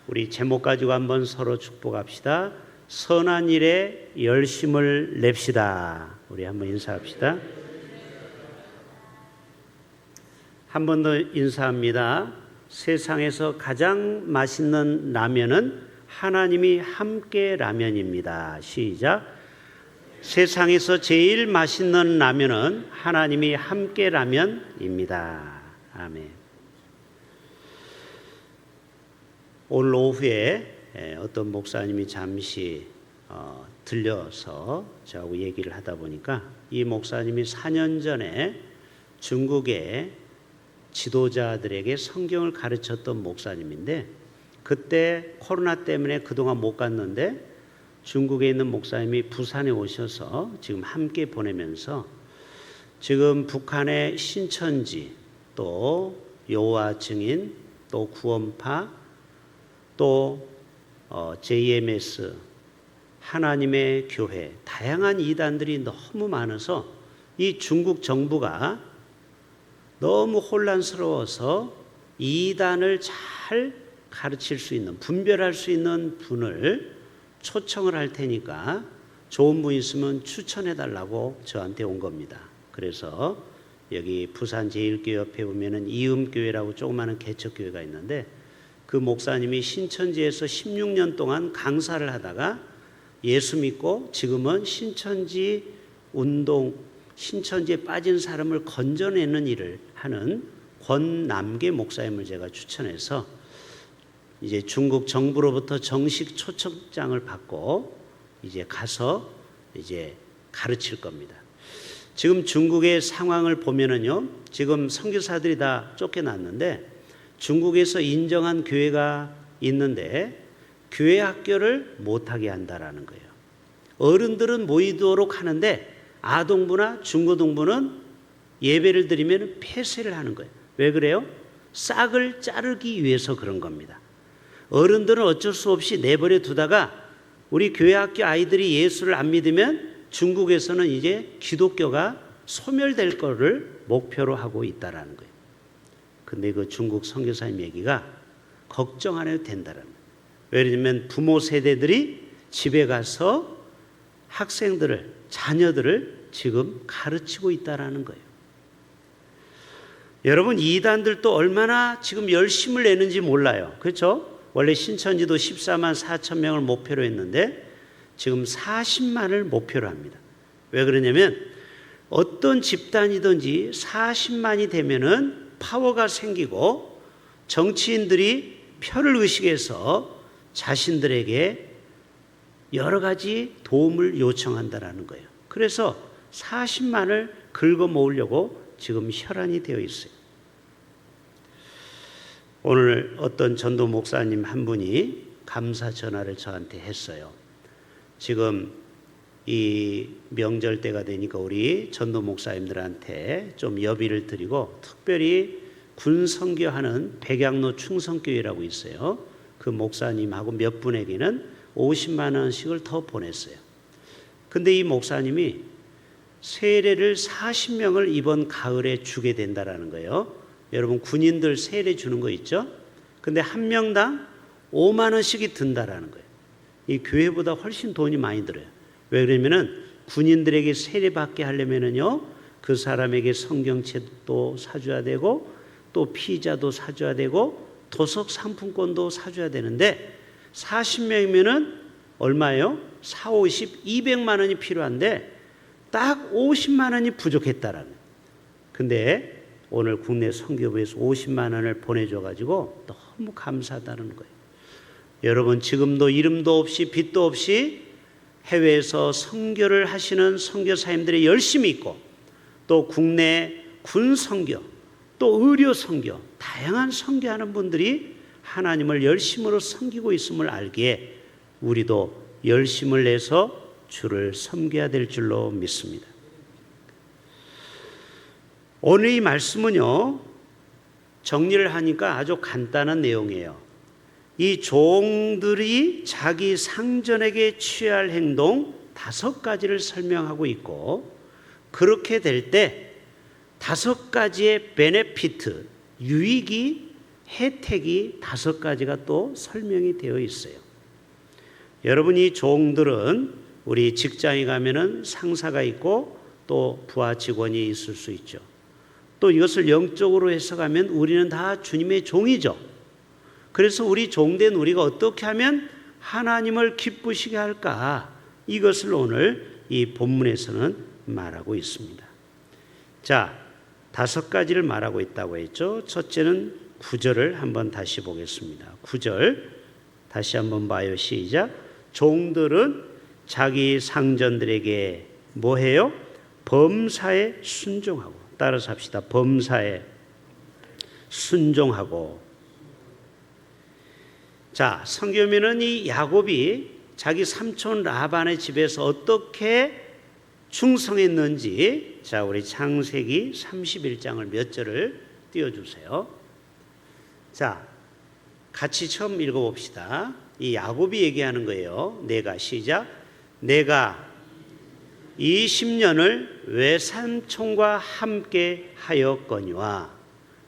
우리 제목 가지고 한번 서로 축복합시다. 선한 일에 열심을 냅시다. 우리 한번 인사합시다. 한 번 더 인사합니다. 세상에서 가장 맛있는 라면은 하나님이 함께 라면입니다. 시작. 세상에서 제일 맛있는 라면은 하나님이 함께 라면입니다. 아멘. 오늘 오후에 어떤 목사님이 잠시 들려서 저하고 얘기를 하다 보니까 이 목사님이 4년 전에 중국의 지도자들에게 성경을 가르쳤던 목사님인데, 그때 코로나 때문에 그동안 못 갔는데 중국에 있는 목사님이 부산에 오셔서 지금 함께 보내면서 지금 북한의 신천지, 또 여호와 증인, 또 구원파, 또 JMS, 하나님의 교회, 다양한 이단들이 너무 많아서 이 중국 정부가 너무 혼란스러워서 이단을 잘 가르칠 수 있는, 분별할 수 있는 분을 초청을 할 테니까 좋은 분 있으면 추천해 달라고 저한테 온 겁니다. 그래서 여기 부산 제1교회 옆에 보면은 이음교회라고 조그마한 개척교회가 있는데, 그 목사님이 신천지에서 16년 동안 강사를 하다가 예수 믿고 지금은 신천지 운동, 신천지에 빠진 사람을 건져내는 일을 하는 권남계 목사님을 제가 추천해서 이제 중국 정부로부터 정식 초청장을 받고 이제 가서 이제 가르칠 겁니다. 지금 중국의 상황을 보면은요, 지금 선교사들이 다 쫓겨났는데 중국에서 인정한 교회가 있는데 교회 학교를 못하게 한다라는 거예요. 어른들은 모이도록 하는데 아동부나 중고등부는 예배를 드리면 폐쇄를 하는 거예요. 왜 그래요? 싹을 자르기 위해서 그런 겁니다. 어른들은 어쩔 수 없이 내버려 두다가 우리 교회 학교 아이들이 예수를 안 믿으면 중국에서는 이제 기독교가 소멸될 거를 목표로 하고 있다라는 거예요. 근데 그 중국 선교사님 얘기가 걱정 안 해도 된다라는 거예요. 왜냐하면 부모 세대들이 집에 가서 학생들을, 자녀들을 지금 가르치고 있다라는 거예요. 여러분, 이단들도 얼마나 지금 열심을 내는지 몰라요. 그렇죠? 원래 신천지도 14만 4천 명을 목표로 했는데 지금 40만을 목표로 합니다. 왜 그러냐면 어떤 집단이든지 40만이 되면은 파워가 생기고 정치인들이 표를 의식해서 자신들에게 여러 가지 도움을 요청한다라는 거예요. 그래서 40만을 긁어 모으려고 지금 혈안이 되어 있어요. 오늘 어떤 전도 목사님 한 분이 감사 전화를 저한테 했어요. 지금 이 명절 때가 되니까 우리 전도 목사님들한테 좀 여비를 드리고, 특별히 군 선교하는 백양로 충성교회라고 있어요. 그 목사님하고 몇 분에게는 50만 원씩을 더 보냈어요. 근데 이 목사님이 세례를 40명을 이번 가을에 주게 된다라는 거예요. 여러분, 군인들 세례 주는 거 있죠? 근데 한 명당 5만 원씩이 든다라는 거예요. 이 교회보다 훨씬 돈이 많이 들어요. 왜 그러면은 군인들에게 세례 받게 하려면은요, 그 사람에게 성경책도 사줘야 되고, 또 피자도 사줘야 되고, 도석 상품권도 사줘야 되는데 40명이면은 얼마예요? 4, 50, 200만 원이 필요한데 딱 50만 원이 부족했다라는. 근데 오늘 국내 선교부에서 50만 원을 보내줘가지고 너무 감사하다는 거예요. 여러분, 지금도 이름도 없이 빚도 없이 해외에서 선교를 하시는 선교사님들이 열심히 있고, 또 국내 군 선교, 또 의료 선교, 다양한 선교하는 분들이 하나님을 열심으로 섬기고 있음을 알기에 우리도 열심을 내서 주를 섬겨야 될 줄로 믿습니다. 오늘 이 말씀은요, 정리를 하니까 아주 간단한 내용이에요. 이 종들이 자기 상전에게 취할 행동 5가지를 설명하고 있고, 그렇게 될 때 5가지의 베네피트, 유익이 혜택이 5가지가 또 설명이 되어 있어요. 여러분, 이 종들은 우리 직장에 가면은 상사가 있고 또 부하 직원이 있을 수 있죠. 또 이것을 영적으로 해석하면 우리는 다 주님의 종이죠. 그래서 우리 종된 우리가 어떻게 하면 하나님을 기쁘시게 할까? 이것을 오늘 이 본문에서는 말하고 있습니다. 자, 5가지를 말하고 있다고 했죠. 첫째는 9절을 한번 다시 보겠습니다. 9절 다시 한번 봐요. 시작. 종들은 자기 상전들에게 뭐 해요? 범사에 순종하고. 따라서 합시다. 범사에 순종하고. 자, 성경에는 이 야곱이 자기 삼촌 라반의 집에서 어떻게 충성했는지, 자, 우리 창세기 31장을 몇 절을 띄워주세요. 자, 같이 처음 읽어봅시다. 이 야곱이 얘기하는 거예요. 내가, 시작. 내가 20년을 외삼촌과 함께 하였거니와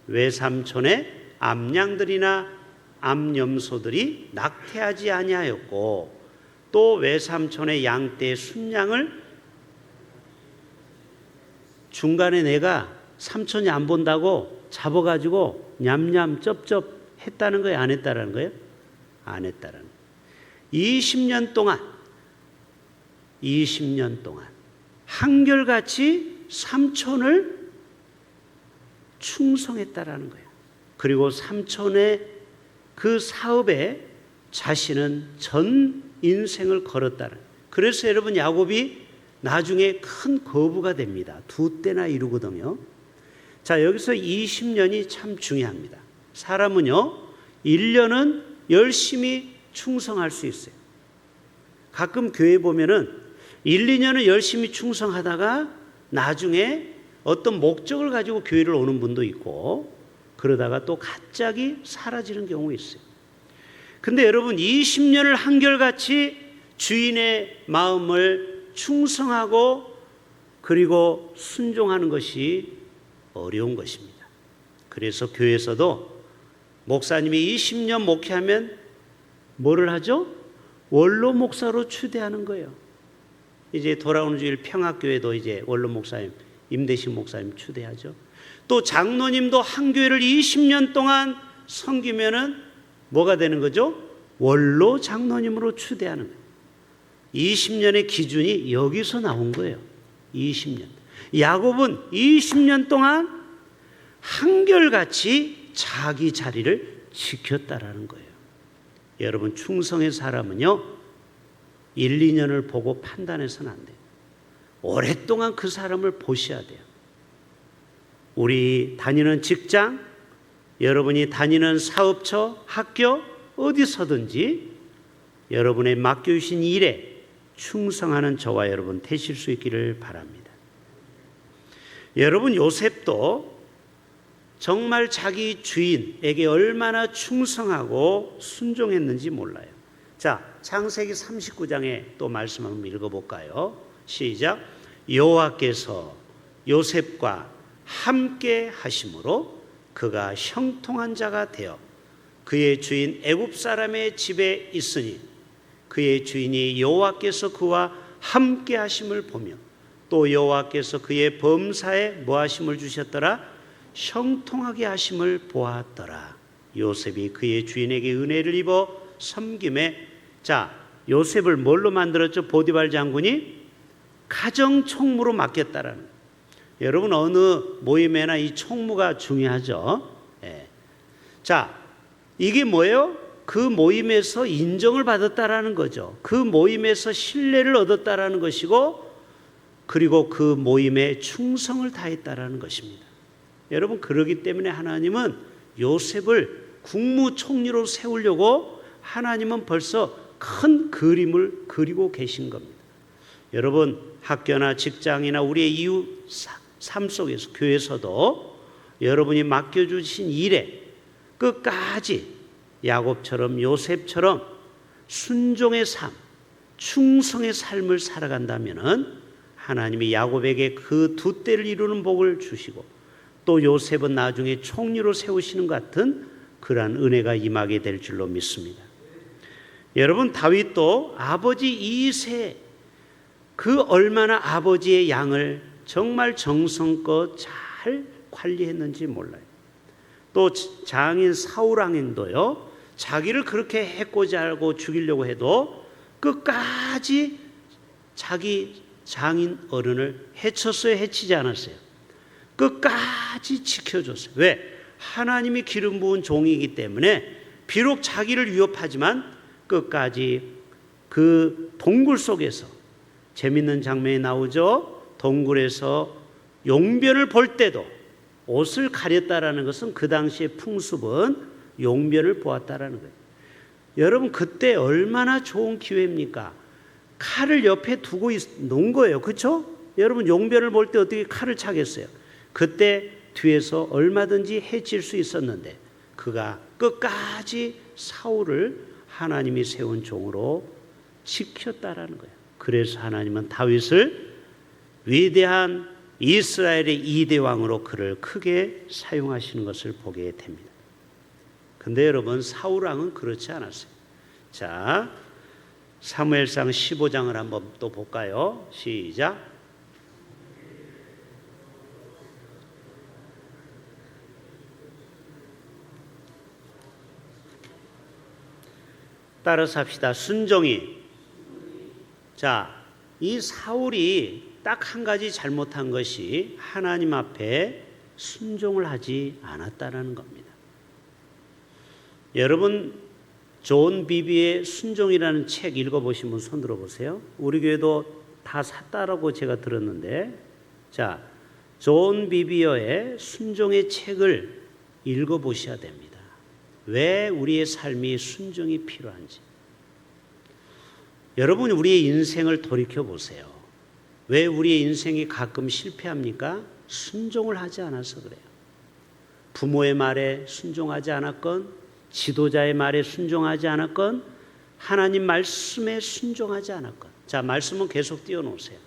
외삼촌의 암양들이나 암염소들이 낙태하지 아니하였고 또 외삼촌의 양떼 순양을 중간에 내가 삼촌이 안 본다고 잡아가지고 냠냠 쩝쩝 했다는 거예요? 안 했다라는 거예요? 안 했다라는 거예요. 20년 동안 한결같이 삼촌을 충성했다라는 거예요. 그리고 삼촌의 그 사업에 자신은 전 인생을 걸었다는 거예요. 그래서 여러분, 야곱이 나중에 큰 거부가 됩니다. 2때나 이루거든요. 자, 여기서 20년이 참 중요합니다. 사람은요, 1년은 열심히 충성할 수 있어요. 가끔 교회 보면은 1, 2년은 열심히 충성하다가 나중에 어떤 목적을 가지고 교회를 오는 분도 있고 그러다가 또 갑자기 사라지는 경우가 있어요. 근데 여러분, 20년을 한결같이 주인의 마음을 충성하고 그리고 순종하는 것이 어려운 것입니다. 그래서 교회에서도 목사님이 20년 목회하면 뭐를 하죠? 원로 목사로 추대하는 거예요. 이제 돌아오는 주일 평화교회도 이제 원로 목사님, 임대식 목사님 추대하죠. 또 장로님도 한 교회를 20년 동안 섬기면은 뭐가 되는 거죠? 원로 장로님으로 추대하는 거예요. 20년의 기준이 여기서 나온 거예요. 20년. 야곱은 20년 동안 한결같이 자기 자리를 지켰다라는 거예요. 여러분, 충성의 사람은요, 1, 2년을 보고 판단해서는 안 돼요. 오랫동안 그 사람을 보셔야 돼요. 우리 다니는 직장, 여러분이 다니는 사업처, 학교, 어디서든지 여러분의 맡겨주신 일에 충성하는 저와 여러분 되실 수 있기를 바랍니다. 여러분, 요셉도 정말 자기 주인에게 얼마나 충성하고 순종했는지 몰라요. 자, 창세기 39장에 또 말씀 한번 읽어볼까요? 시작. 여호와께서 요셉과 함께 하심으로 그가 형통한 자가 되어 그의 주인 애굽 사람의 집에 있으니 그의 주인이 여호와께서 그와 함께 하심을 보며 또 여호와께서 그의 범사에 뭐 하심을 주셨더라? 형통하게 하심을 보았더라. 요셉이 그의 주인에게 은혜를 입어 섬김에, 자, 요셉을 뭘로 만들었죠? 보디발 장군이 가정 총무로 맡겼다라는 거예요. 여러분, 어느 모임에나 이 총무가 중요하죠. 예. 자, 이게 뭐예요? 그 모임에서 인정을 받았다라는 거죠. 그 모임에서 신뢰를 얻었다라는 것이고, 그리고 그 모임에 충성을 다했다라는 것입니다. 여러분, 그러기 때문에 하나님은 요셉을 국무총리로 세우려고 하나님은 벌써 큰 그림을 그리고 계신 겁니다. 여러분, 학교나 직장이나 우리의 이웃 삶 속에서, 교회에서도 여러분이 맡겨주신 일에 끝까지 야곱처럼 요셉처럼 순종의 삶, 충성의 삶을 살아간다면 하나님이 야곱에게 그 2대를 이루는 복을 주시고 또 요셉은 나중에 총리로 세우시는 것 같은 그러한 은혜가 임하게 될 줄로 믿습니다. 여러분, 다윗도 아버지 이세, 그 얼마나 아버지의 양을 정말 정성껏 잘 관리했는지 몰라요. 또 장인 사울 왕도요, 자기를 그렇게 해코지 하고 죽이려고 해도 끝까지 자기 장인 어른을 해쳤어요, 해치지 않았어요? 끝까지 지켜줬어요. 왜? 하나님이 기름 부은 종이기 때문에 비록 자기를 위협하지만 끝까지 그 동굴 속에서, 재밌는 장면이 나오죠. 동굴에서 용변을 볼 때도 옷을 가렸다라는 것은 그 당시의 풍습은 용변을 보았다라는 거예요. 여러분, 그때 얼마나 좋은 기회입니까? 칼을 옆에 두고 놓은 거예요. 그렇죠? 여러분, 용변을 볼 때 어떻게 칼을 차겠어요? 그때 뒤에서 얼마든지 해칠 수 있었는데 그가 끝까지 사울을 하나님이 세운 종으로 지켰다라는 거예요. 그래서 하나님은 다윗을 위대한 이스라엘의 2대 왕으로 그를 크게 사용하시는 것을 보게 됩니다. 근데 여러분, 사울 왕은 그렇지 않았어요. 자, 사무엘상 15장을 한번 또 볼까요? 시작. 따라서 합시다. 순종이. 자, 이 사울이 딱 한 가지 잘못한 것이 하나님 앞에 순종을 하지 않았다는 겁니다. 여러분, 존 비비의 순종이라는 책 읽어보신 분 손 들어보세요. 우리 교회도 다 샀다라고 제가 들었는데, 자, 존 비비어의 순종의 책을 읽어보셔야 됩니다. 왜 우리의 삶이 순종이 필요한지. 여러분, 우리의 인생을 돌이켜보세요. 왜 우리의 인생이 가끔 실패합니까? 순종을 하지 않아서 그래요. 부모의 말에 순종하지 않았건, 지도자의 말에 순종하지 않았건, 하나님 말씀에 순종하지 않았건. 자, 말씀은 계속 띄워놓으세요.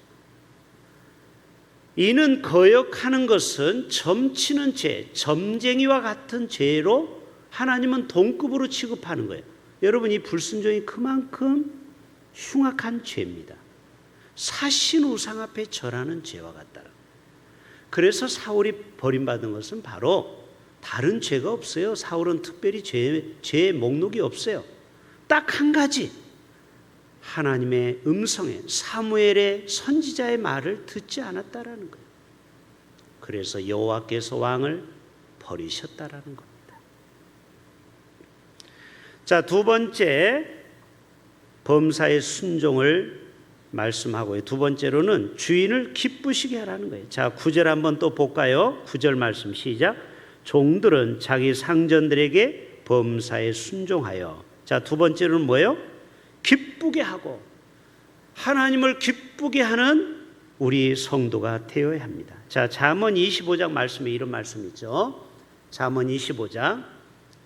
이는 거역하는 것은 점치는 죄, 점쟁이와 같은 죄로 하나님은 동급으로 취급하는 거예요. 여러분, 이 불순종이 그만큼 흉악한 죄입니다. 사신 우상 앞에 절하는 죄와 같다. 그래서 사울이 버림받은 것은 바로 다른 죄가 없어요. 사울은 특별히 죄의 목록이 없어요. 딱 한 가지, 하나님의 음성에, 사무엘의 선지자의 말을 듣지 않았다라는 거예요. 그래서 여호와께서 왕을 버리셨다라는 겁니다. 자, 두 번째, 범사의 순종을 말씀하고요. 두 번째로는 주인을 기쁘시게 하라는 거예요. 자, 9절 한번 또 볼까요? 9절 말씀 시작. 종들은 자기 상전들에게 범사에 순종하여. 자, 두 번째로는 뭐예요? 기쁘게 하고, 하나님을 기쁘게 하는 우리 성도가 되어야 합니다. 자, 잠언 25장 말씀에 이런 말씀 있죠. 잠언 25장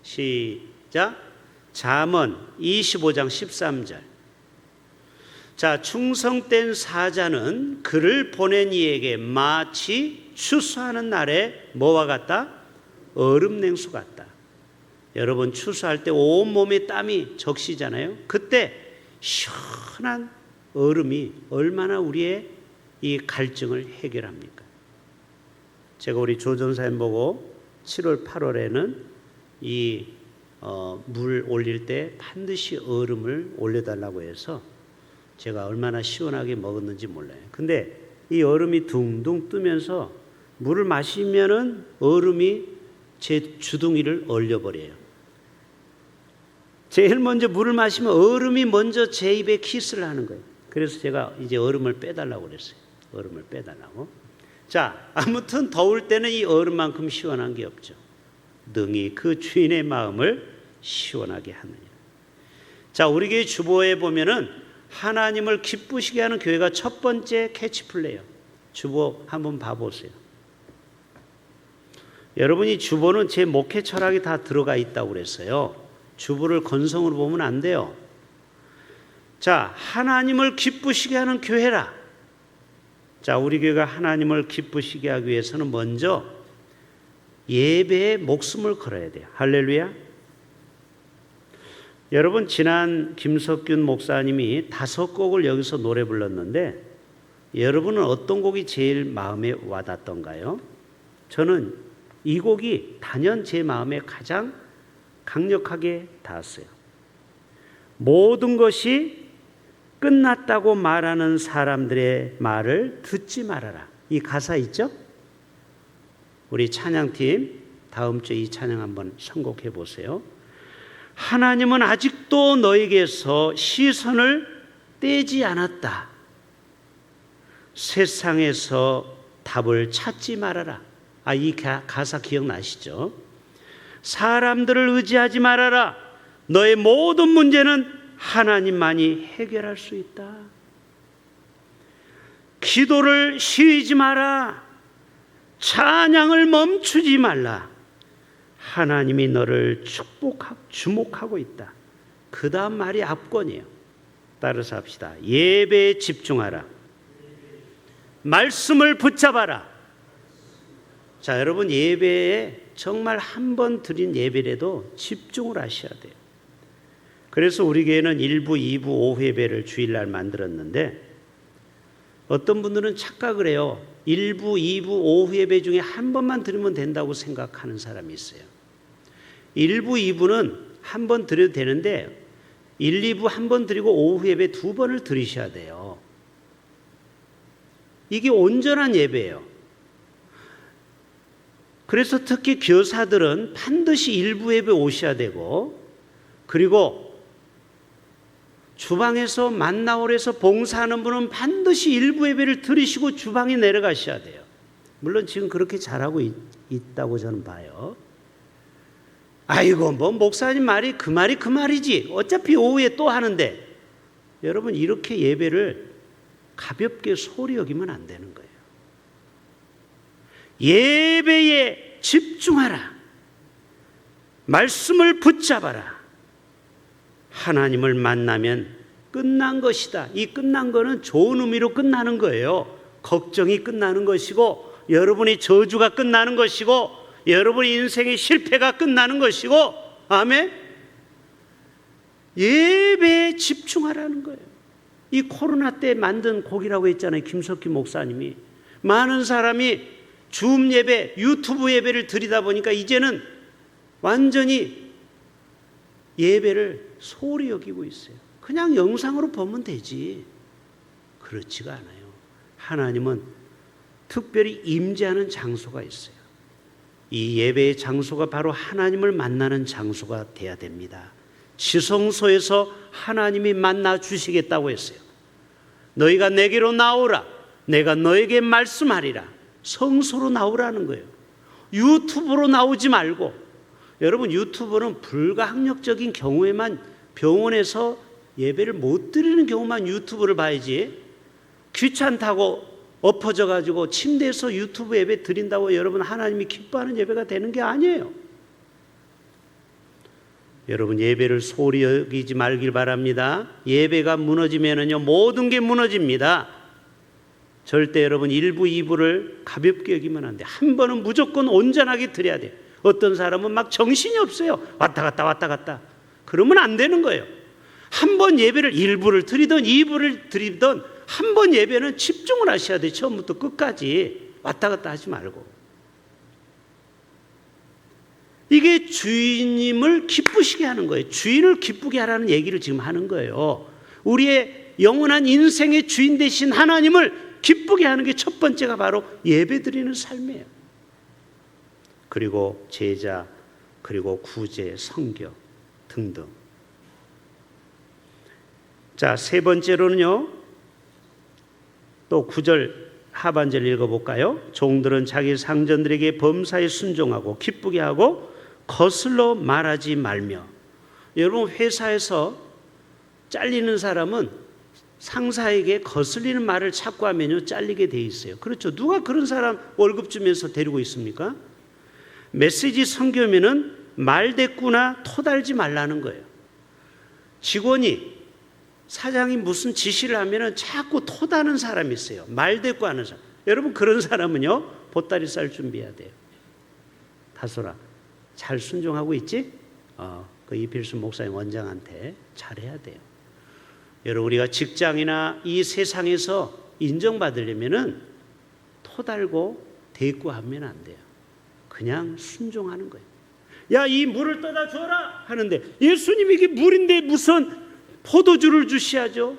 시작. 잠언 25장 13절. 자, 충성된 사자는 그를 보낸 이에게 마치 추수하는 날에 뭐와 같다? 얼음 냉수 같다. 여러분, 추수할 때 온몸에 땀이 적시잖아요. 그때 시원한 얼음이 얼마나 우리의 이 갈증을 해결합니까? 제가 우리 조 전사님 보고 7월 8월에는 이 물 올릴 때 반드시 얼음을 올려달라고 해서 제가 얼마나 시원하게 먹었는지 몰라요. 근데 이 얼음이 둥둥 뜨면서 물을 마시면은 얼음이 제 주둥이를 얼려버려요. 제일 먼저 물을 마시면 얼음이 먼저 제 입에 키스를 하는 거예요. 그래서 제가 이제 얼음을 빼달라고 그랬어요. 얼음을 빼달라고. 자, 아무튼 더울 때는 이 얼음만큼 시원한 게 없죠. 능히 그 주인의 마음을 시원하게 하느냐. 자, 우리 교회 주보에 보면은 하나님을 기쁘시게 하는 교회가 첫 번째 캐치플레이어. 주보 한번 봐보세요. 여러분이 주보는 제 목회 철학이 다 들어가 있다고 그랬어요. 주보를 건성으로 보면 안 돼요. 자, 하나님을 기쁘시게 하는 교회라. 자, 우리 교회가 하나님을 기쁘시게 하기 위해서는 먼저 예배에 목숨을 걸어야 돼요. 할렐루야. 여러분, 지난 김석균 목사님이 5곡을 여기서 노래 불렀는데 여러분은 어떤 곡이 제일 마음에 와닿던가요? 저는 이 곡이 단연 제 마음에 가장 강력하게 닿았어요. 모든 것이 끝났다고 말하는 사람들의 말을 듣지 말아라. 이 가사 있죠? 우리 찬양팀 다음 주에 이 찬양 한번 선곡해 보세요. 하나님은 아직도 너에게서 시선을 떼지 않았다. 세상에서 답을 찾지 말아라. 이 가사 기억나시죠? 사람들을 의지하지 말아라. 너의 모든 문제는 하나님만이 해결할 수 있다. 기도를 쉬지 마라. 찬양을 멈추지 말라. 하나님이 너를 주목하고 있다. 그 다음 말이 압권이에요. 따라서 합시다. 예배에 집중하라. 말씀을 붙잡아라. 자, 여러분, 예배에 정말 한 번 드린 예배라도 집중을 하셔야 돼요. 그래서 우리 교회는 1부, 2부, 오후 예배를 주일날 만들었는데 어떤 분들은 착각을 해요. 1부, 2부, 오후 예배 중에 한 번만 드리면 된다고 생각하는 사람이 있어요. 1부, 2부는 한 번 드려도 되는데 1, 2부 한 번 드리고 오후 예배 2번을 드리셔야 돼요. 이게 온전한 예배예요. 그래서 특히 교사들은 반드시 1부 예배 오셔야 되고, 그리고 주방에서 만나올에서 봉사하는 분은 반드시 1부 예배를 들으시고 주방에 내려가셔야 돼요. 물론 지금 그렇게 잘하고 있다고 저는 봐요. 아이고, 뭐 목사님 말이 그 말이지. 어차피 오후에 또 하는데. 여러분, 이렇게 예배를 가볍게 소홀히 여기면 안 되는 거예요. 예배에 집중하라. 말씀을 붙잡아라. 하나님을 만나면 끝난 것이다. 이 끝난 거는 좋은 의미로 끝나는 거예요. 걱정이 끝나는 것이고, 여러분의 저주가 끝나는 것이고, 여러분의 인생의 실패가 끝나는 것이고, 아멘? 예배에 집중하라는 거예요. 이 코로나 때 만든 곡이라고 했잖아요. 김석규 목사님이. 많은 사람이 줌 예배, 유튜브 예배를 드리다 보니까 이제는 완전히 예배를 소홀히 여기고 있어요. 그냥 영상으로 보면 되지. 그렇지가 않아요. 하나님은 특별히 임재하는 장소가 있어요. 이 예배의 장소가 바로 하나님을 만나는 장소가 돼야 됩니다. 지성소에서 하나님이 만나 주시겠다고 했어요. 너희가 내게로 나오라. 내가 너에게 말씀하리라. 성소로 나오라는 거예요. 유튜브로 나오지 말고. 여러분, 유튜브는 불가항력적인 경우에만, 병원에서 예배를 못 드리는 경우만 유튜브를 봐야지, 귀찮다고 엎어져 가지고 침대에서 유튜브 예배 드린다고 여러분 하나님이 기뻐하는 예배가 되는 게 아니에요. 여러분, 예배를 소홀히 여기지 말길 바랍니다. 예배가 무너지면은요, 모든 게 무너집니다. 절대 여러분 1부, 2부를 가볍게 여기면 안 돼. 한 번은 무조건 온전하게 드려야 돼요. 어떤 사람은 막 정신이 없어요. 왔다 갔다. 그러면 안 되는 거예요. 한 번 예배를 1부를 드리든 2부를 드리든 한 번 예배는 집중을 하셔야 돼요. 처음부터 끝까지 왔다 갔다 하지 말고. 이게 주인님을 기쁘시게 하는 거예요. 주인을 기쁘게 하라는 얘기를 지금 하는 거예요. 우리의 영원한 인생의 주인 되신 하나님을 기쁘게 하는 게 첫 번째가 바로 예배 드리는 삶이에요. 그리고 제자, 그리고 구제, 성교 등등. 자, 세 번째로는요, 또 9절 하반절 읽어볼까요? 종들은 자기 상전들에게 범사에 순종하고 기쁘게 하고 거슬러 말하지 말며. 여러분, 회사에서 잘리는 사람은 상사에게 거슬리는 말을 자꾸 하면요, 잘리게 돼 있어요. 그렇죠? 누가 그런 사람 월급 주면서 데리고 있습니까? 메시지 선교면은 말대꾸나 토달지 말라는 거예요. 직원이, 사장이 무슨 지시를 하면은 자꾸 토다는 사람이 있어요. 말대꾸하는 사람. 여러분, 그런 사람은요, 보따리 쌀 준비해야 돼요. 다솔아, 잘 순종하고 있지? 그 이필수 목사님 원장한테 잘해야 돼요. 여러분, 우리가 직장이나 이 세상에서 인정받으려면은 토달고 대꾸하면 안 돼요. 그냥 순종하는 거예요. 야, 이 물을 떠다 줘라 하는데 예수님 이게 물인데 무슨 포도주를 주셔야죠?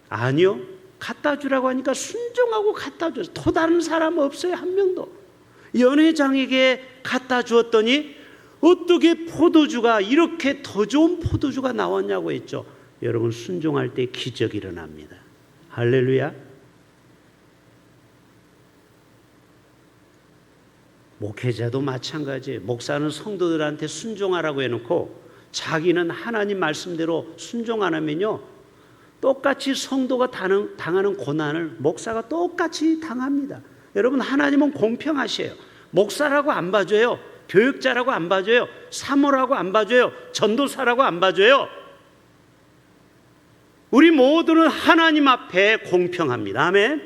아니요. 갖다 주라고 하니까 순종하고 갖다 줬어요. 토다는 사람 없어요, 한 명도. 연회장에게 갖다 주었더니 어떻게 포도주가 이렇게 더 좋은 포도주가 나왔냐고 했죠. 여러분, 순종할 때 기적이 일어납니다. 할렐루야. 목회자도 마찬가지예요. 목사는 성도들한테 순종하라고 해놓고 자기는 하나님 말씀대로 순종 안 하면요, 똑같이 성도가 당하는 고난을 목사가 똑같이 당합니다. 여러분, 하나님은 공평하셔요. 목사라고 안 봐줘요. 교육자라고 안 봐줘요. 사모라고 안 봐줘요. 전도사라고 안 봐줘요. 우리 모두는 하나님 앞에 공평합니다. 아멘.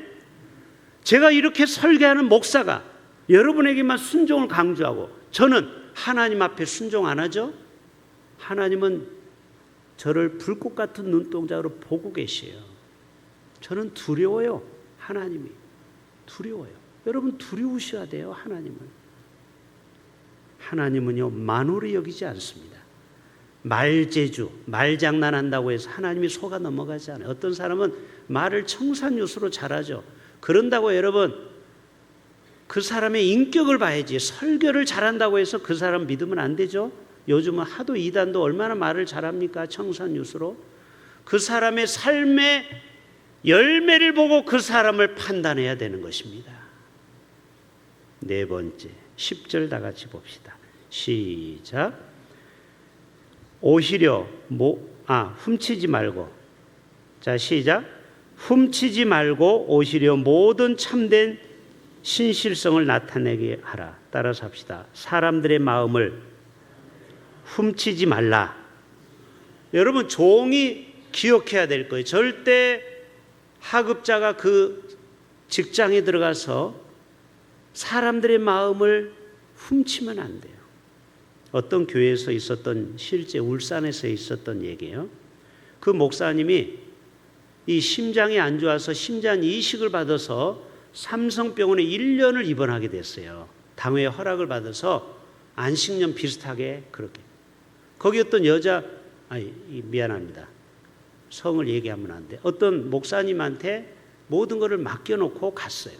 제가 이렇게 설계하는 목사가 여러분에게만 순종을 강조하고 저는 하나님 앞에 순종 안 하죠? 하나님은 저를 불꽃 같은 눈동자로 보고 계세요. 저는 두려워요. 하나님이 두려워요. 여러분, 두려우셔야 돼요. 하나님은요, 만호를 여기지 않습니다. 말재주, 말장난한다고 해서 하나님이 속아 넘어가지 않아요. 어떤 사람은 말을 청산유수로 잘하죠. 그런다고 여러분, 그 사람의 인격을 봐야지. 설교를 잘한다고 해서 그 사람 믿으면 안 되죠. 요즘은 하도 이단도 얼마나 말을 잘합니까? 청산유수로. 그 사람의 삶의 열매를 보고 그 사람을 판단해야 되는 것입니다. 네 번째, 10절 다 같이 봅시다. 시작. 오히려 훔치지 말고, 자 시작. 훔치지 말고 오히려 모든 참된 신실성을 나타내게 하라. 따라서 합시다. 사람들의 마음을 훔치지 말라. 여러분, 종이 기억해야 될 거예요. 절대 하급자가 그 직장에 들어가서 사람들의 마음을 훔치면 안 돼요. 어떤 교회에서 있었던, 실제 울산에서 있었던 얘기예요. 그 목사님이 이 심장이 안 좋아서 심장 이식을 받아서 삼성병원에 1년을 입원하게 됐어요. 당회의 허락을 받아서 안식년 비슷하게 그렇게. 거기 어떤 여자, 미안합니다. 성을 얘기하면 안 돼. 어떤 목사님한테 모든 것을 맡겨놓고 갔어요.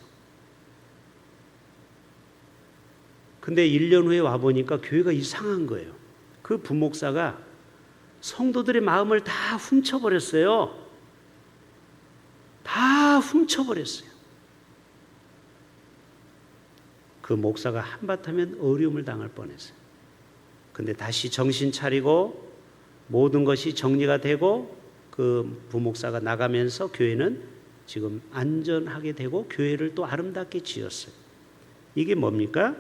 근데 1년 후에 와보니까 교회가 이상한 거예요. 그 부목사가 성도들의 마음을 다 훔쳐버렸어요. 다 훔쳐버렸어요. 그 목사가 한바탕면 어려움을 당할 뻔했어요. 근데 다시 정신 차리고 모든 것이 정리가 되고 그 부목사가 나가면서 교회는 지금 안전하게 되고 교회를 또 아름답게 지었어요. 이게 뭡니까?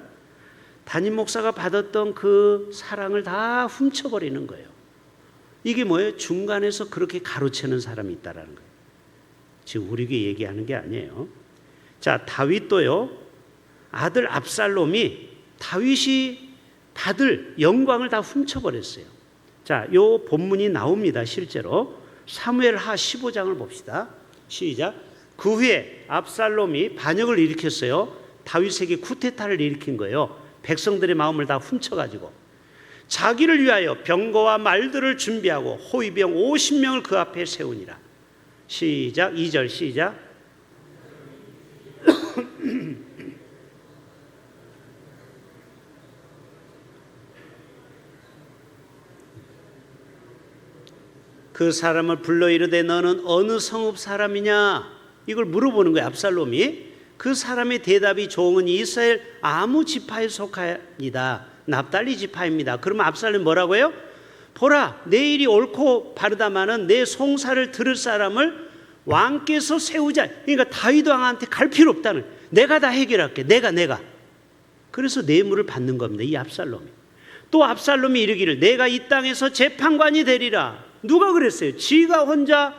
담임 목사가 받았던 그 사랑을 다 훔쳐버리는 거예요. 이게 뭐예요? 중간에서 그렇게 가로채는 사람이 있다라는 거예요. 지금 우리에게 얘기하는 게 아니에요. 자, 다윗도요, 아들 압살롬이 다윗이 받을 영광을 다 훔쳐버렸어요. 자, 요 본문이 나옵니다. 실제로 사무엘하 15장을 봅시다. 시작. 그 후에 압살롬이 반역을 일으켰어요. 다윗에게 쿠데타를 일으킨 거예요. 백성들의 마음을 다 훔쳐가지고 자기를 위하여 병거와 말들을 준비하고 호위병 50명을 그 앞에 세우니라. 시작. 2절 시작. 그 사람을 불러 이르되 너는 어느 성읍 사람이냐? 이걸 물어보는 거예요. 압살롬이. 그 사람의 대답이 종은 이스라엘 아무 지파에 속하니다. 납달리 지파입니다. 그러면 압살롬이 뭐라고요? 보라, 내 일이 옳고 바르다마는 내 송사를 들을 사람을 왕께서 세우자. 그러니까 다윗 왕한테 갈 필요 없다는 거예요. 내가 다 해결할게. 내가. 그래서 뇌물을 받는 겁니다. 이 압살롬이. 또 압살롬이 이르기를 내가 이 땅에서 재판관이 되리라. 누가 그랬어요? 지가 혼자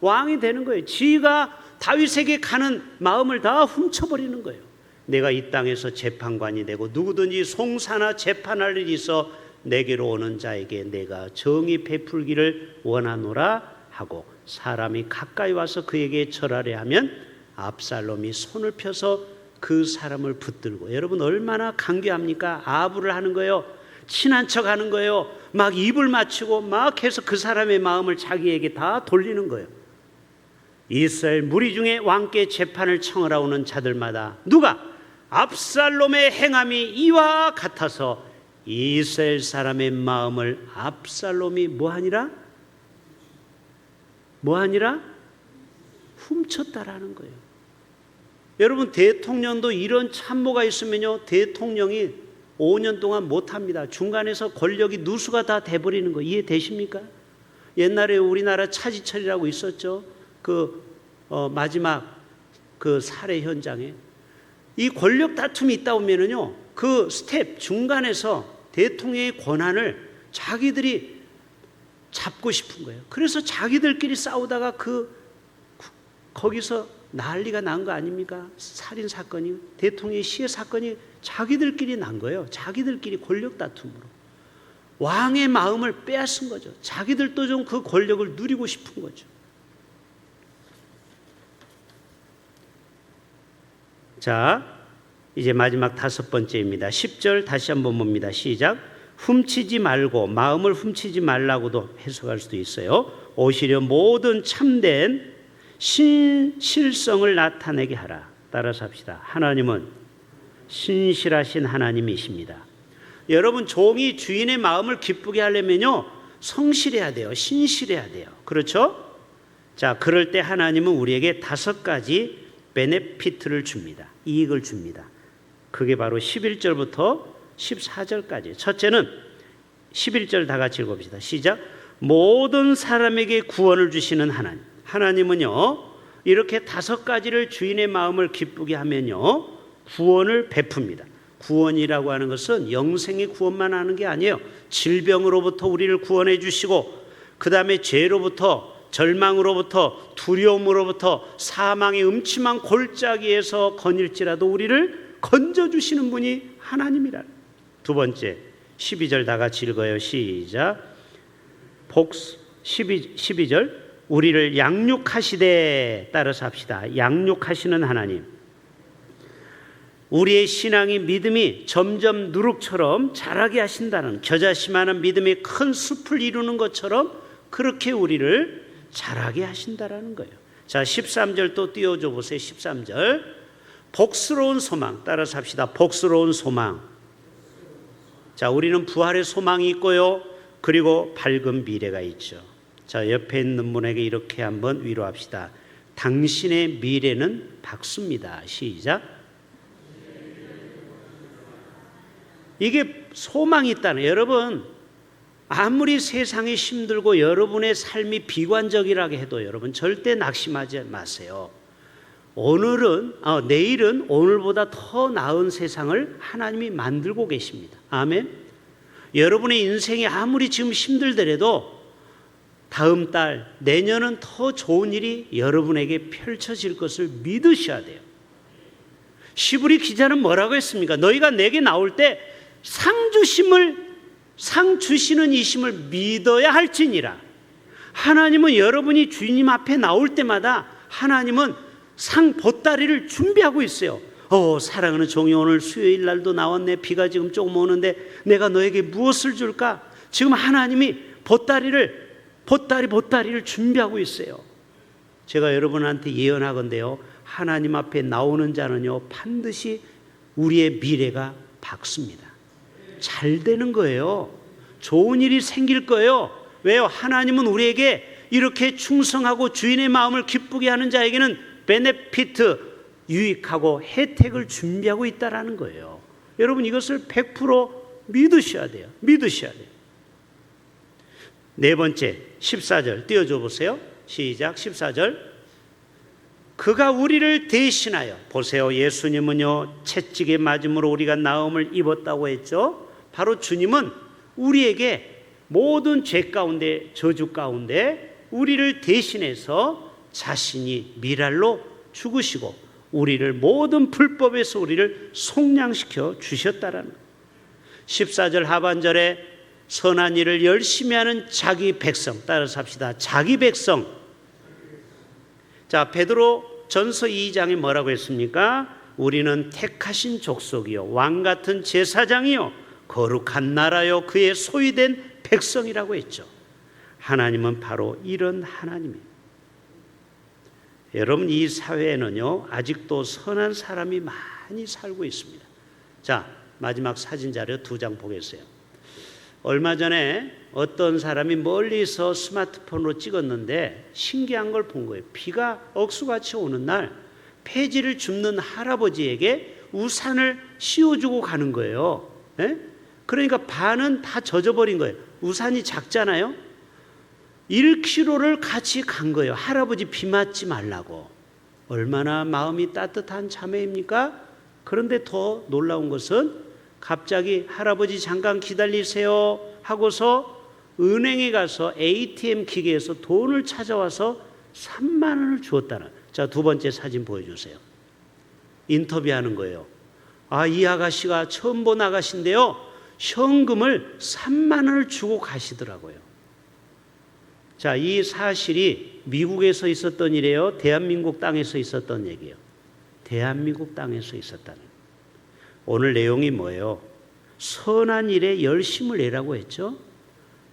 왕이 되는 거예요. 지가 다윗에게 가는 마음을 다 훔쳐버리는 거예요. 내가 이 땅에서 재판관이 되고 누구든지 송사나 재판할 일이 있어 내게로 오는 자에게 내가 정의 베풀기를 원하노라 하고 사람이 가까이 와서 그에게 절하려 하면 압살롬이 손을 펴서 그 사람을 붙들고, 여러분 얼마나 간교합니까? 아부를 하는 거예요. 친한 척 하는 거예요. 막 입을 맞추고 막 해서 그 사람의 마음을 자기에게 다 돌리는 거예요. 이스라엘 무리 중에 왕께 재판을 청하러 오는 자들마다 누가 압살롬의 행함이 이와 같아서 이스라엘 사람의 마음을 압살롬이 뭐하니라? 훔쳤다라는 거예요. 여러분 대통령도 이런 참모가 있으면요 대통령이 5년 동안 못합니다. 중간에서 권력이 누수가 다 돼버리는 거 이해되십니까? 옛날에 우리나라 차지철이라고 있었죠. 마지막 그 살해 현장에 이 권력 다툼이 있다 보면은요 그 스텝 중간에서 대통령의 권한을 자기들이 잡고 싶은 거예요. 그래서 자기들끼리 싸우다가 거기서 난리가 난 거 아닙니까? 살인 사건이, 대통령의 시해 사건이 자기들끼리 난 거예요. 자기들끼리 권력 다툼으로 왕의 마음을 빼앗은 거죠. 자기들도 좀 그 권력을 누리고 싶은 거죠. 자, 이제 마지막 5번째입니다. 10절 다시 한번 봅니다. 시작. 훔치지 말고, 마음을 훔치지 말라고도 해석할 수도 있어요. 오히려 모든 참된 신실성을 나타내게 하라. 따라서 합시다. 하나님은 신실하신 하나님이십니다. 여러분 종이 주인의 마음을 기쁘게 하려면요 성실해야 돼요. 신실해야 돼요. 그렇죠? 자, 그럴 때 하나님은 우리에게 5가지 베네피트를 줍니다. 이익을 줍니다. 그게 바로 11절부터 14절까지. 첫째는 11절 다 같이 읽어봅시다. 시작. 모든 사람에게 구원을 주시는 하나님. 하나님은요 이렇게 5가지를 주인의 마음을 기쁘게 하면요 구원을 베풉니다. 구원이라고 하는 것은 영생의 구원만 하는 게 아니에요. 질병으로부터 우리를 구원해 주시고, 그 다음에 죄로부터, 절망으로부터, 두려움으로부터, 사망의 음침한 골짜기에서 거닐지라도 우리를 건져주시는 분이 하나님이라. 두 번째 12절 다 같이 읽어요. 시작. 12절 우리를 양육하시되, 따라서 합시다. 양육하시는 하나님. 우리의 신앙이 믿음이 점점 누룩처럼 자라게 하신다는, 겨자씨만한 믿음이 큰 숲을 이루는 것처럼 그렇게 우리를 자라게 하신다라는 거예요. 자, 13절 또 띄워줘 보세요. 13절 복스러운 소망. 따라서 합시다. 복스러운 소망. 자, 우리는 부활의 소망이 있고요 그리고 밝은 미래가 있죠. 자, 옆에 있는 분에게 이렇게 한번 위로합시다. 당신의 미래는 밝습니다. 시작. 이게 소망이 있다는, 여러분 아무리 세상이 힘들고 여러분의 삶이 비관적이라고 해도 여러분 절대 낙심하지 마세요. 내일은 오늘보다 더 나은 세상을 하나님이 만들고 계십니다. 아멘. 여러분의 인생이 아무리 지금 힘들더라도 다음 달, 내년은 더 좋은 일이 여러분에게 펼쳐질 것을 믿으셔야 돼요. 시브리 기자는 뭐라고 했습니까? 너희가 내게 나올 때 상 주시는 이심을 믿어야 할지니라. 하나님은 여러분이 주님 앞에 나올 때마다 하나님은 상 보따리를 준비하고 있어요. 사랑하는 종이 오늘 수요일 날도 나왔네. 비가 지금 조금 오는데 내가 너에게 무엇을 줄까? 지금 하나님이 보따리를 준비하고 있어요. 제가 여러분한테 예언하건대요, 하나님 앞에 나오는 자는요 반드시 우리의 미래가 밝습니다. 잘 되는 거예요. 좋은 일이 생길 거예요. 왜요? 하나님은 우리에게 이렇게 충성하고 주인의 마음을 기쁘게 하는 자에게는 베네피트, 유익하고 혜택을 준비하고 있다라는 거예요. 여러분 이것을 100% 믿으셔야 돼요. 네 번째 14절 띄워줘 보세요. 시작. 14절. 그가 우리를 대신하여, 보세요, 예수님은요 채찍에 맞음으로 우리가 나음을 입었다고 했죠. 바로 주님은 우리에게 모든 죄 가운데, 저주 가운데 우리를 대신해서 자신이 미랄로 죽으시고 우리를 모든 불법에서 우리를 속량시켜 주셨다라는. 14절 하반절에 선한 일을 열심히 하는 자기 백성, 따라서 합시다. 자기 백성. 자, 베드로 전서 2장에 뭐라고 했습니까? 우리는 택하신 족속이요, 왕 같은 제사장이요, 거룩한 나라요, 그의 소유된 백성이라고 했죠. 하나님은 바로 이런 하나님이에요. 여러분, 이 사회에는요, 아직도 선한 사람이 많이 살고 있습니다. 자, 마지막 사진 자료 2장 보겠어요. 얼마 전에 어떤 사람이 멀리서 스마트폰으로 찍었는데 신기한 걸 본 거예요. 비가 억수같이 오는 날 폐지를 줍는 할아버지에게 우산을 씌워주고 가는 거예요. 예? 그러니까 반은 다 젖어버린 거예요. 우산이 작잖아요. 1km를 같이 간 거예요. 할아버지 비 맞지 말라고. 얼마나 마음이 따뜻한 자매입니까? 그런데 더 놀라운 것은 갑자기 할아버지 잠깐 기다리세요 하고서 은행에 가서 ATM 기계에서 돈을 찾아와서 3만 원을 주었다는. 자, 2번째 사진 보여주세요. 인터뷰하는 거예요. 아, 이 아가씨가 처음 본 아가씨인데요, 현금을 3만 원을 주고 가시더라고요. 자, 이 사실이 미국에서 있었던 일이에요? 대한민국 땅에서 있었던 얘기예요? 대한민국 땅에서 있었다는. 오늘 내용이 뭐예요? 선한 일에 열심을 내라고 했죠.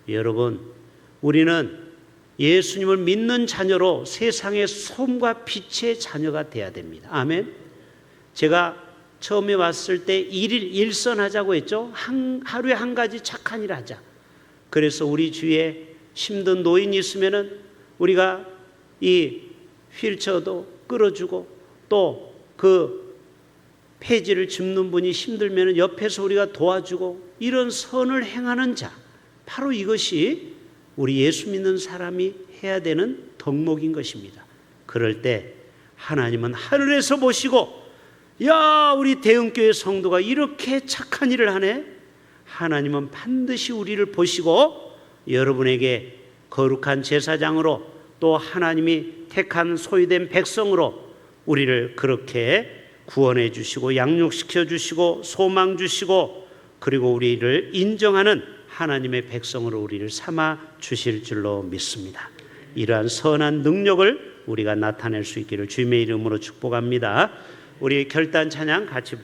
여러분, 우리는 예수님을 믿는 자녀로 세상의 솜과 빛의 자녀가 돼야 됩니다. 아멘. 제가 처음에 왔을 때 일일 일선하자고 했죠. 하루에 한 가지 착한 일 하자. 그래서 우리 주위에 힘든 노인이 있으면은 우리가 이 휠체어도 끌어주고, 또 그 폐지를 줍는 분이 힘들면은 옆에서 우리가 도와주고, 이런 선을 행하는 자, 바로 이것이 우리 예수 믿는 사람이 해야 되는 덕목인 것입니다. 그럴 때 하나님은 하늘에서 보시고, 야, 우리 대흥교회 성도가 이렇게 착한 일을 하네. 하나님은 반드시 우리를 보시고 여러분에게 거룩한 제사장으로, 또 하나님이 택한 소유된 백성으로 우리를 그렇게 구원해 주시고 양육시켜 주시고 소망 주시고, 그리고 우리를 인정하는 하나님의 백성으로 우리를 삼아 주실 줄로 믿습니다. 이러한 선한 능력을 우리가 나타낼 수 있기를 주님의 이름으로 축복합니다. 우리 결단 찬양 같이